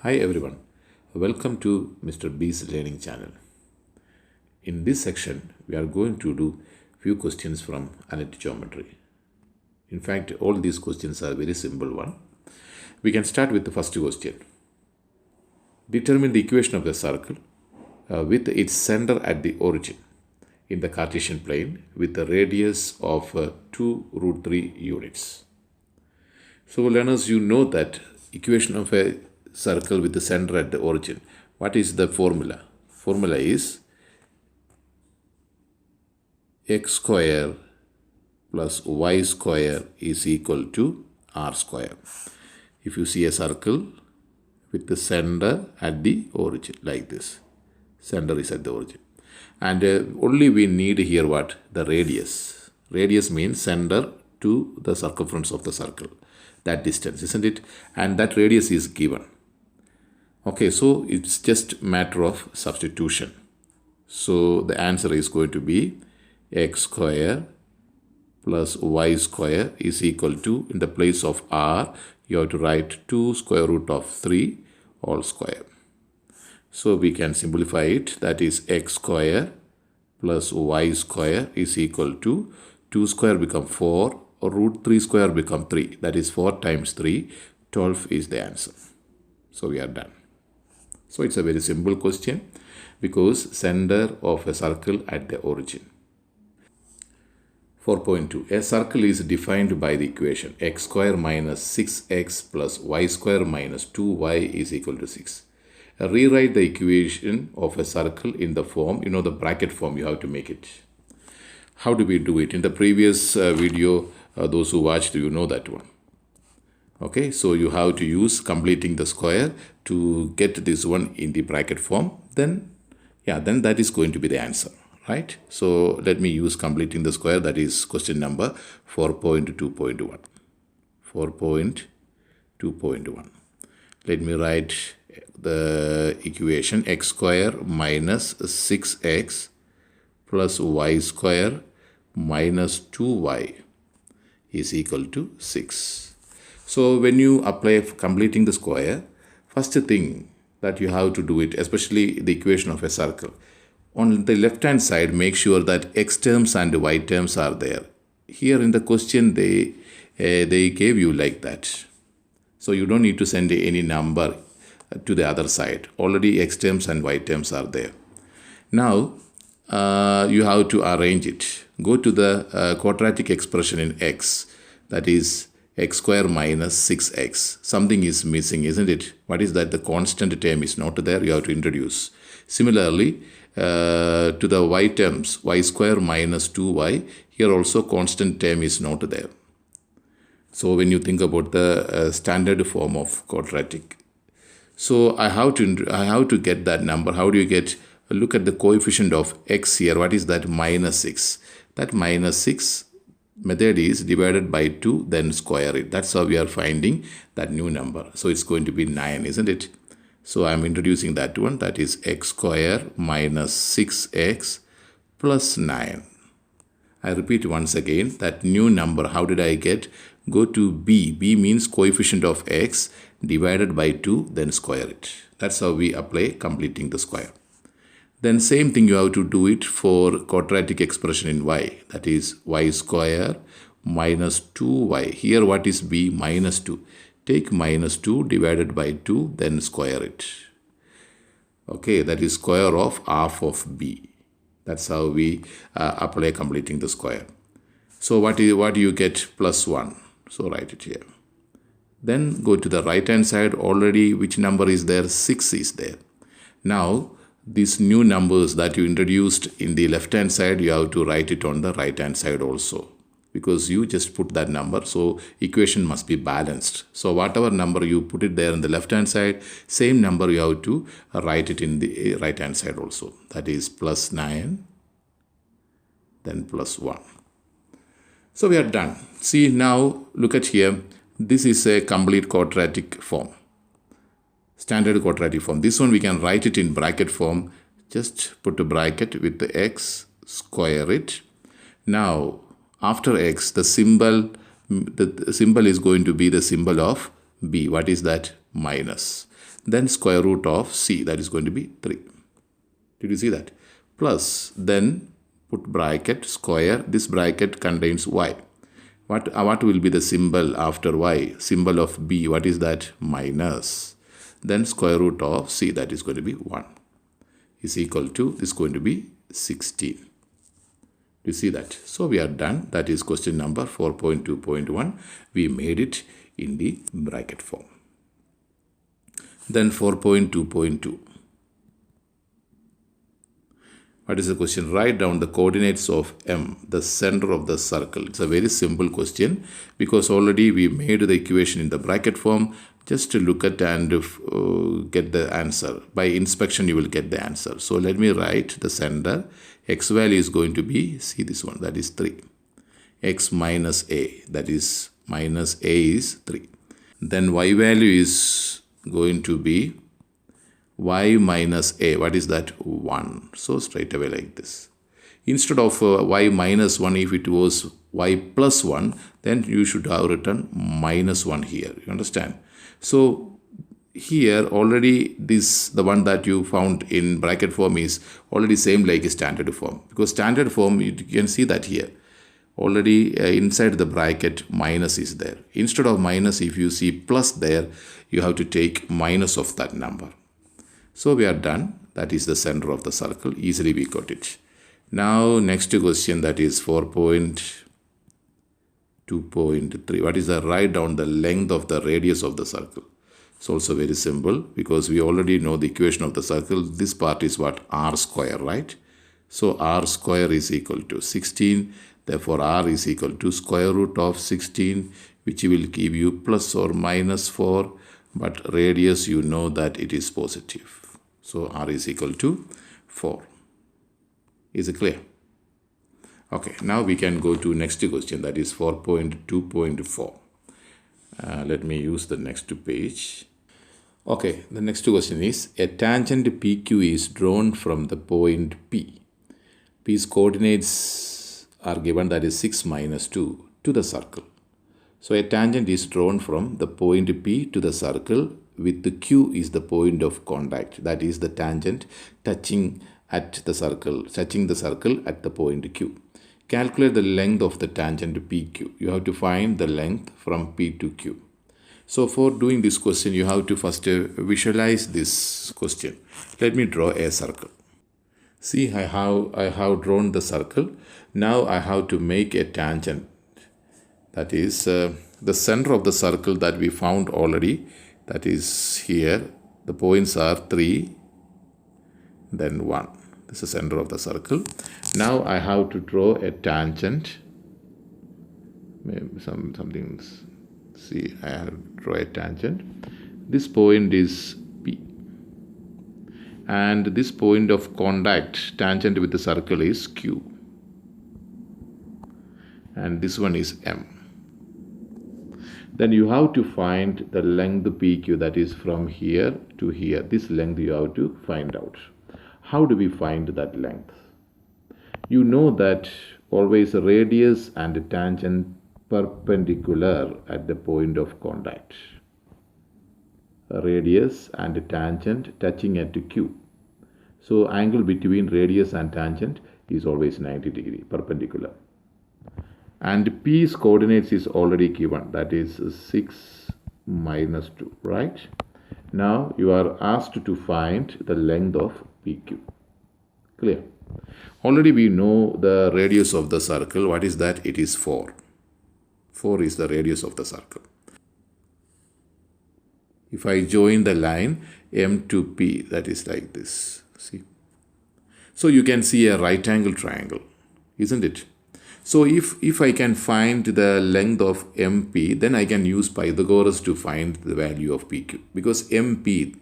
Hi everyone, welcome to Mr. B's Learning Channel. In this section, we are going to do few questions from analytic geometry. In fact, all these questions are very simple one. We can start with the first question. Determine the equation of the circle with its center at the origin in the Cartesian plane with the radius of 2√3 units. So learners, you know that equation of a circle with the center at the origin. What is the formula? Formula is x square plus y square is equal to r square. If you see a circle with the center at the origin like this, center is at the origin, and only we need here what? The radius. Radius means center to the circumference of the circle, that distance, isn't it? And that radius is given. Okay, so it's just matter of substitution. So the answer is going to be x square plus y square is equal to, in the place of r, you have to write 2 square root of 3 all square. So we can simplify it. That is x square plus y square is equal to 2 square become 4, or root 3 square become 3. That is 4 times 3, 12 is the answer. So we are done. So it's a very simple question because center of a circle at the origin. 4.2. A circle is defined by the equation x square minus 6x plus y square minus 2y is equal to 6. Rewrite the equation of a circle in the form, the bracket form you have to make it. How do we do it? In the previous video, those who watched, you know that one. Okay, so you have to use completing the square to get this one in the bracket form. Then that is going to be the answer, right? So let me use completing the square. That is question number 4.2.1. 4.2.1. Let me write the equation x square minus 6x plus y square minus 2y is equal to 6. So when you apply completing the square, first thing that you have to do it, especially the equation of a circle. On the left hand side, make sure that x terms and y terms are there. Here in the question, they gave you like that. So you don't need to send any number to the other side. Already x terms and y terms are there. Now, you have to arrange it. Go to the quadratic expression in x, that is x square minus 6x. Something is missing, isn't it? What is that? The constant term is not there. You have to introduce. Similarly, to the y terms, y square minus 2y, here also constant term is not there. So when you think about the standard form of quadratic, so I have to get that number. How do you get? Look at the coefficient of x here. What is that? Minus 6. That minus 6 method is divided by 2, then square it. That's how we are finding that new number. So it's going to be 9, isn't it? So I'm introducing that one. That is x square minus 6x plus 9. I repeat once again, that new number, how did I get? Go to b. B means coefficient of x divided by 2, then square it. That's how we apply completing the square. Then same thing you have to do it for quadratic expression in y. That is y square minus 2y. Here what is b? Minus 2. Take minus 2 divided by 2, then square it. Okay, that is square of half of b. That's how we apply completing the square. So what do you get? Plus 1. So write it here. Then go to the right hand side. Already which number is there? 6 is there. Now these new numbers that you introduced in the left hand side, you have to write it on the right hand side also, because you just put that number. So equation must be balanced. So whatever number you put it there on the left hand side, same number you have to write it in the right hand side also. That is plus 9, then plus 1. So we are done. See, now look at here. This is a complete quadratic form. Standard quadratic form. This one we can write it in bracket form. Just put a bracket with the x, square it. Now, after x, the symbol is going to be the symbol of b. What is that? Minus. then square root of c, that is going to be 3. Did you see that? Plus, then put bracket square, this bracket contains y. What will be the symbol after y? Symbol of b, what is that? Minus. Then square root of c, that is going to be 1, is equal to, this is going to be 16. You see that? So we are done. That is question number 4.2.1. We made it in the bracket form. Then 4.2.2. What is the question? Write down the coordinates of M, the center of the circle. It's a very simple question because already we made the equation in the bracket form. Just to look at and get the answer. By inspection, you will get the answer. So let me write the center. X value is going to be, see this one, that is 3. X minus A, that is minus A is 3. Then Y value is going to be y minus a. What is that? 1. So straight away like this. Instead of y minus 1, if it was y plus 1, then you should have written minus 1 here. You understand? So here already this, the one that you found in bracket form is already same like a standard form. Because standard form, you can see that here. Already inside the bracket minus is there. Instead of minus, if you see plus there, you have to take minus of that number. So we are done. That is the center of the circle. Easily we got it. Now next question, that is 4.2.3. What is the? Write down the length of the radius of the circle. It's also very simple because we already know the equation of the circle. This part is what? R square, right? So R square is equal to 16. Therefore R is equal to square root of 16, which will give you plus or minus 4. But radius, you know that it is positive. So R is equal to 4. Is it clear? Okay, now we can go to next question, that is 4.2.4. Let me use the next page. Okay, the next question is, a tangent PQ is drawn from the point P. P's coordinates are given, that is 6 minus 2, to the circle. So a tangent is drawn from the point P to the circle with the Q is the point of contact. That is the tangent touching the circle at the point Q. Calculate the length of the tangent PQ. You have to find the length from P to Q. So for doing this question, you have to first visualize this question. Let me draw a circle. See, I have drawn the circle. Now I have to make a tangent. That is the center of the circle that we found already. That is here. The points are 3, then 1. This is the center of the circle. Now I have to draw a tangent. Maybe something. See, I have to draw a tangent. This point is P. And this point of contact, tangent with the circle, is Q. And this one is M. Then you have to find the length PQ, that is from here to here. This length you have to find out. How do we find that length? You know that always radius and tangent perpendicular at the point of contact. Radius and tangent touching at Q. So angle between radius and tangent is always 90 degree perpendicular. And P's coordinates is already given, that is 6 minus 2, right? Now you are asked to find the length of PQ. Clear? Already we know the radius of the circle. What is that? It is 4. 4 is the radius of the circle. If I join the line M to P, that is like this. See? So you can see a right angle triangle, isn't it? So if I can find the length of MP, then I can use Pythagoras to find the value of PQ. Because MP,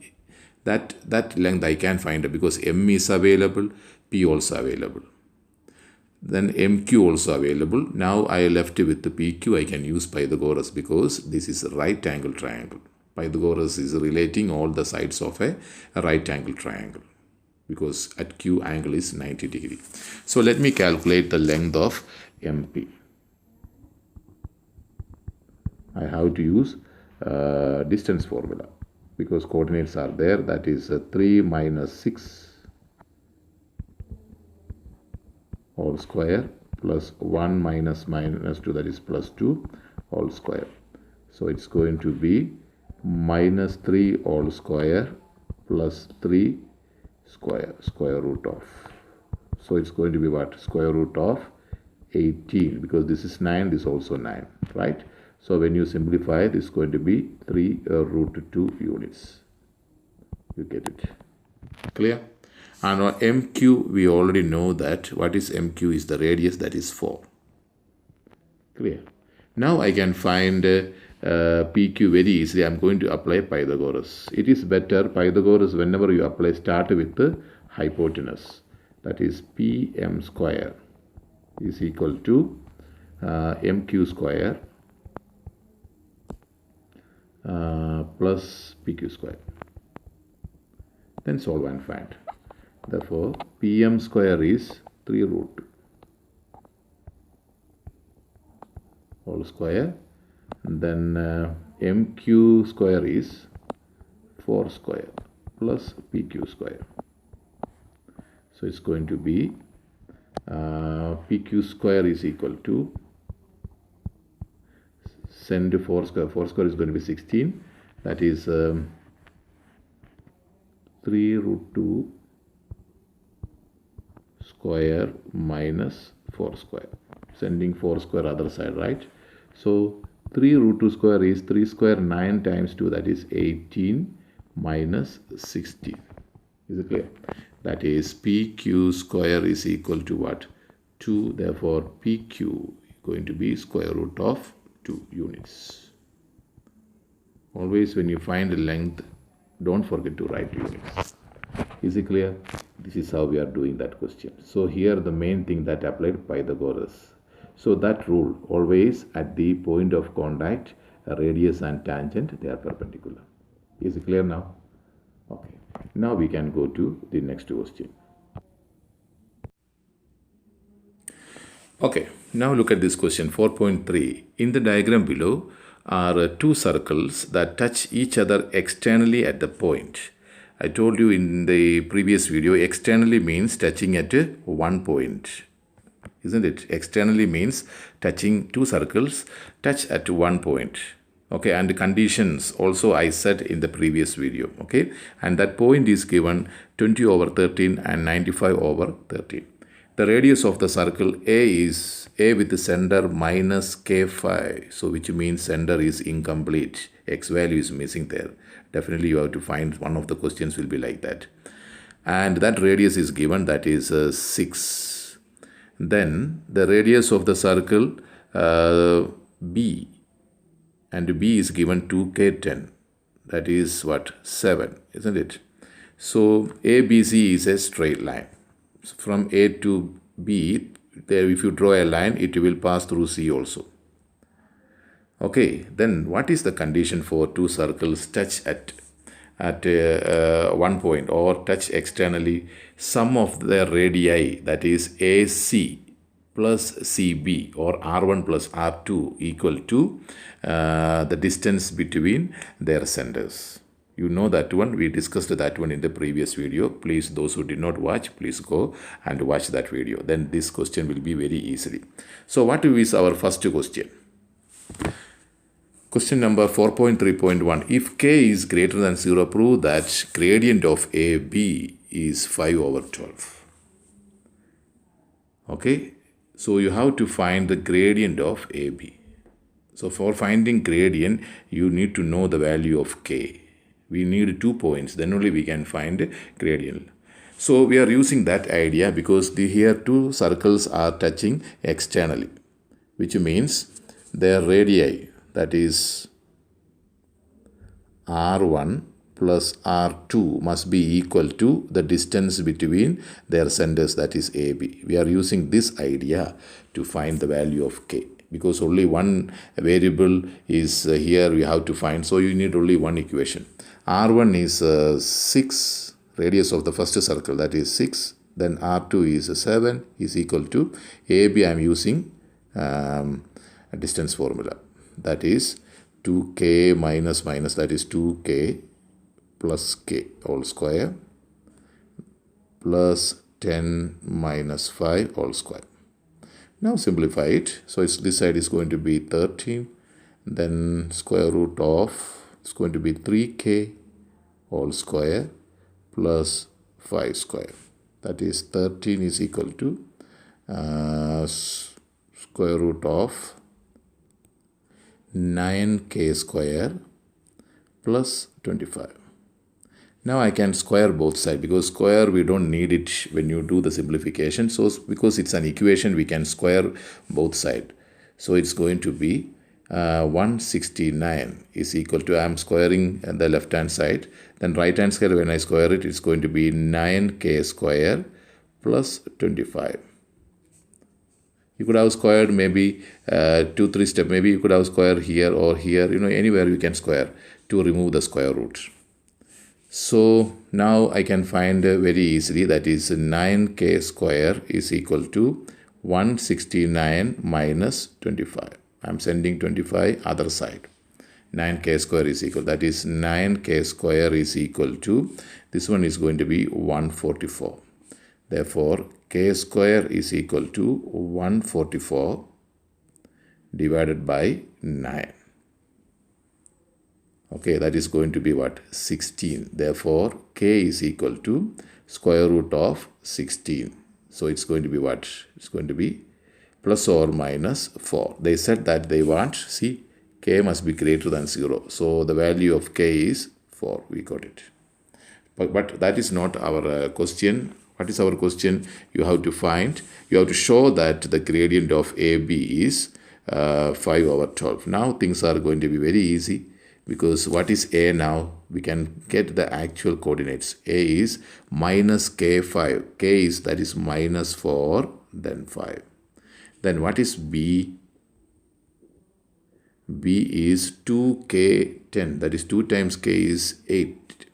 that length I can find it because M is available, P also available. Then MQ also available. Now I left with the PQ, I can use Pythagoras because this is a right angle triangle. Pythagoras is relating all the sides of a right angle triangle, because at Q angle is 90 degree. So let me calculate the length of MP. I have to use distance formula. because coordinates are there. That is 3 minus 6 whole square plus 1 minus minus 2, that is plus 2 whole square. So it's going to be minus 3 whole square plus 3 square root of. So it's going to be what? Square root of 18, because this is 9, this is also 9, right? So when you simplify, this is going to be 3 root 2 units. You get it? Clear? And on MQ, we already know that what is MQ is the radius, that is 4. Clear? Now I can find PQ very easily. I'm going to apply Pythagoras. It is better, Pythagoras, whenever you apply, start with the hypotenuse. That is PM square is equal to MQ square plus PQ square. Then solve and find. Therefore, PM square is 3 root 2 whole square. And then MQ square is 4 square plus PQ square. So it's going to be PQ square is equal to, send 4 square. 4 square is going to be 16. That is 3 root 2 square minus 4 square. Sending 4 square other side, right? So 3 root 2 square is 3 square, 9 times 2, that is 18 minus 16. Is it clear? That is PQ square is equal to what? 2. Therefore, PQ is going to be square root of 2 units. Always when you find a length, don't forget to write units. Is it clear? This is how we are doing that question. So here the main thing that applied Pythagoras. So that rule, always at the point of contact, radius and tangent, they are perpendicular. Is it clear now? Okay. Now we can go to the next question. Okay, now look at this question 4.3. In the diagram below are two circles that touch each other externally at the point. I told you in the previous video, externally means touching at one point. Isn't it? Externally means touching two circles, touch at one point. Okay, and the conditions also I said in the previous video. Okay, and that point is given 20 over 13 and 95 over 13. The radius of the circle A is A with the center minus K5. So which means center is incomplete. X value is missing there. Definitely you have to find, one of the questions will be like that. And that radius is given, that is 6. Then the radius of the circle B, and B is given 2K10. That is what? 7, isn't it? So ABC is a straight line. From A to B, there if you draw a line, it will pass through C also. Okay, then what is the condition for two circles touch at one point or touch externally? Sum of their radii, that is AC plus CB or R1 plus R2 equal to the distance between their centers. You know that one, we discussed that one in the previous video. Please, those who did not watch, please go and watch that video. Then this question will be very easily. So what is our first question? Question number 4.3.1. If k is greater than 0, prove that gradient of AB is 5 over 12. Okay, so you have to find the gradient of AB. So for finding gradient, you need to know the value of k. We need 2 points, then only we can find gradient. So we are using that idea because here two circles are touching externally, which means their radii, that is R1 plus R2 must be equal to the distance between their centers, that is AB. We are using this idea to find the value of k because only one variable is here we have to find. So you need only one equation. R1 is 6, radius of the first circle, that is 6. Then R2 is 7 is equal to AB. I am using a distance formula. That is 2k minus minus, that is 2k plus k whole square plus 10 minus 5 whole square. Now simplify it. So this side is going to be 13. Then square root of, it's going to be 3k whole square plus 5 square. That is 13 is equal to square root of 9k square plus 25. Now I can square both sides because square we don't need it when you do the simplification. So because it's an equation, we can square both sides. So it's going to be 169 is equal to, I'm squaring the left hand side. Then right hand side, when I square it, it's going to be 9k square plus 25. You could have squared maybe 2-3 steps. Maybe you could have squared here or here. Anywhere you can square to remove the square root. So now I can find very easily, that is 9k square is equal to 169 minus 25. I'm sending 25 other side. 9k square is equal, that is 9k square is equal to, this one is going to be 144. Therefore, k square is equal to 144 divided by 9. Okay, that is going to be what? 16. Therefore, k is equal to square root of 16. So it's going to be what? It's going to be plus or minus 4. They said that they want, see, k must be greater than 0. So the value of k is 4. We got it. But that is not our question. What is our question? You have to show that the gradient of AB is 5 over 12. Now things are going to be very easy. Because what is A now? We can get the actual coordinates. A is minus k5. K is, that is minus 4, then 5. Then what is B? B is 2k10. That is 2 times k is 8.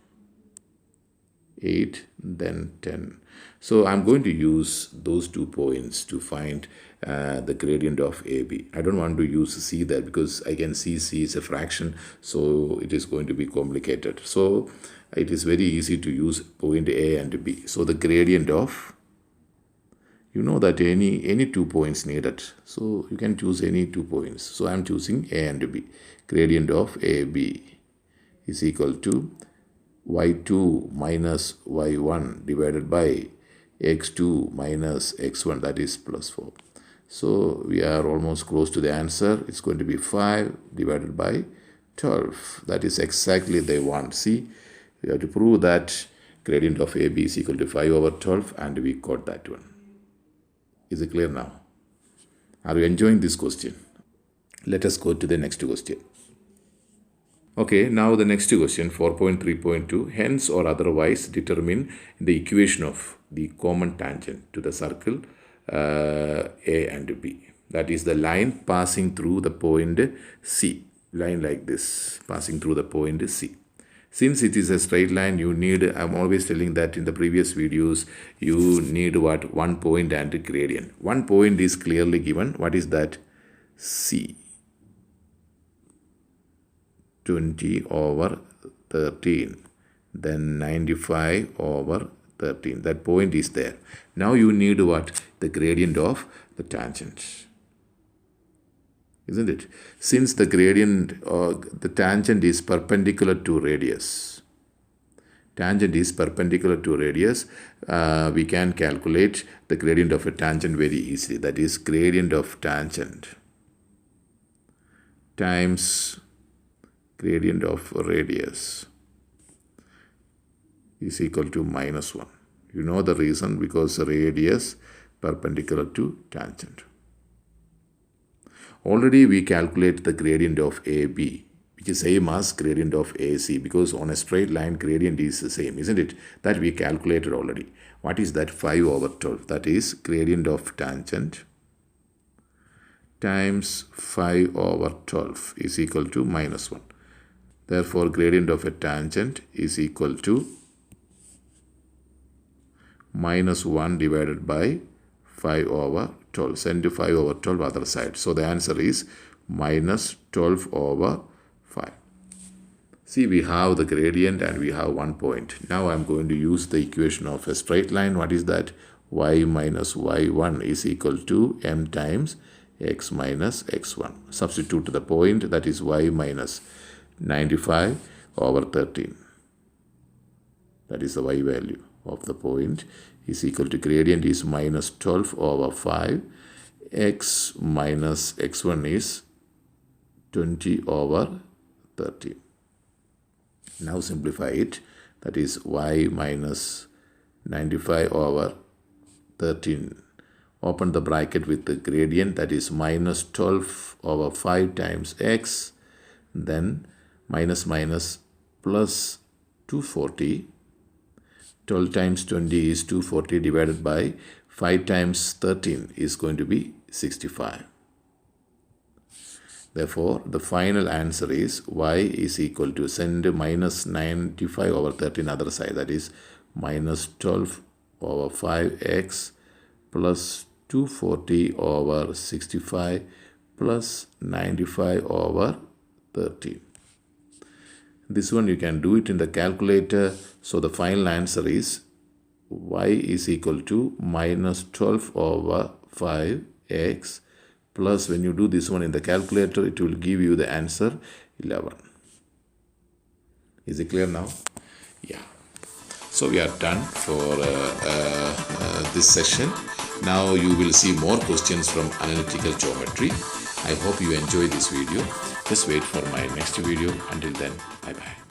8, then 10. So I'm going to use those 2 points to find the gradient of AB. I don't want to use C there because I can see C is a fraction, so it is going to be complicated. So it is very easy to use point A and B. So the gradient of, that any 2 points needed. So you can choose any 2 points. So I'm choosing A and B. Gradient of AB is equal to y2 minus y1 divided by x2 minus x1, that is plus 4. So we are almost close to the answer. It's going to be 5 divided by 12. That is exactly they want. See, we have to prove that gradient of AB is equal to 5 over 12 and we got that one. Is it clear now? Are you enjoying this question? Let us go to the next question. Okay, now the next question, 4.3.2. Hence or otherwise determine the equation of the common tangent to the circle A and B. That is the line passing through the point C. Line like this, passing through the point C. Since it is a straight line, you need, I'm always telling that in the previous videos, you need what? 1 point and gradient. 1 point is clearly given. What is that? C. 20 over 13. Then 95 over 13. That point is there. Now you need what? The gradient of the tangent. Isn't it? Since the gradient or the tangent is perpendicular to radius. Tangent is perpendicular to radius. We can calculate the gradient of a tangent very easily. That is gradient of tangent times gradient of radius is equal to minus 1. You know the reason, because radius perpendicular to tangent. Already we calculate the gradient of AB, which is same as gradient of AC, because on a straight line gradient is the same, isn't it? That we calculated already. What is that? 5 over 12. That is gradient of tangent times 5 over 12 is equal to minus 1. Therefore, gradient of a tangent is equal to minus 1 divided by 5 over 12. Send to 5 over 12 other side. So the answer is minus 12 over 5. See, we have the gradient and we have 1 point. Now I'm going to use the equation of a straight line. What is that? Y minus y1 is equal to m times x minus x1. Substitute the point, that is y minus 95 over 13. That is the y value of the point, is equal to gradient is minus 12 over 5. X minus x1 is 20 over 13. Now simplify it. That is y minus 95 over 13. Open the bracket with the gradient, that is minus 12 over 5 times x. Then minus minus plus 240. 12 times 20 is 240 divided by 5 times 13 is going to be 65. Therefore, the final answer is y is equal to, send minus 95 over 13 other side, that is minus 12 over 5x plus 240 over 65 plus 95 over 13. This one you can do it in the calculator. So the final answer is y is equal to minus 12 over 5x plus, when you do this one in the calculator, it will give you the answer 11. Is it clear now? Yeah. So we are done for this session. Now you will see more questions from analytical geometry. I hope you enjoy this video. Just wait for my next video. Until then, bye-bye.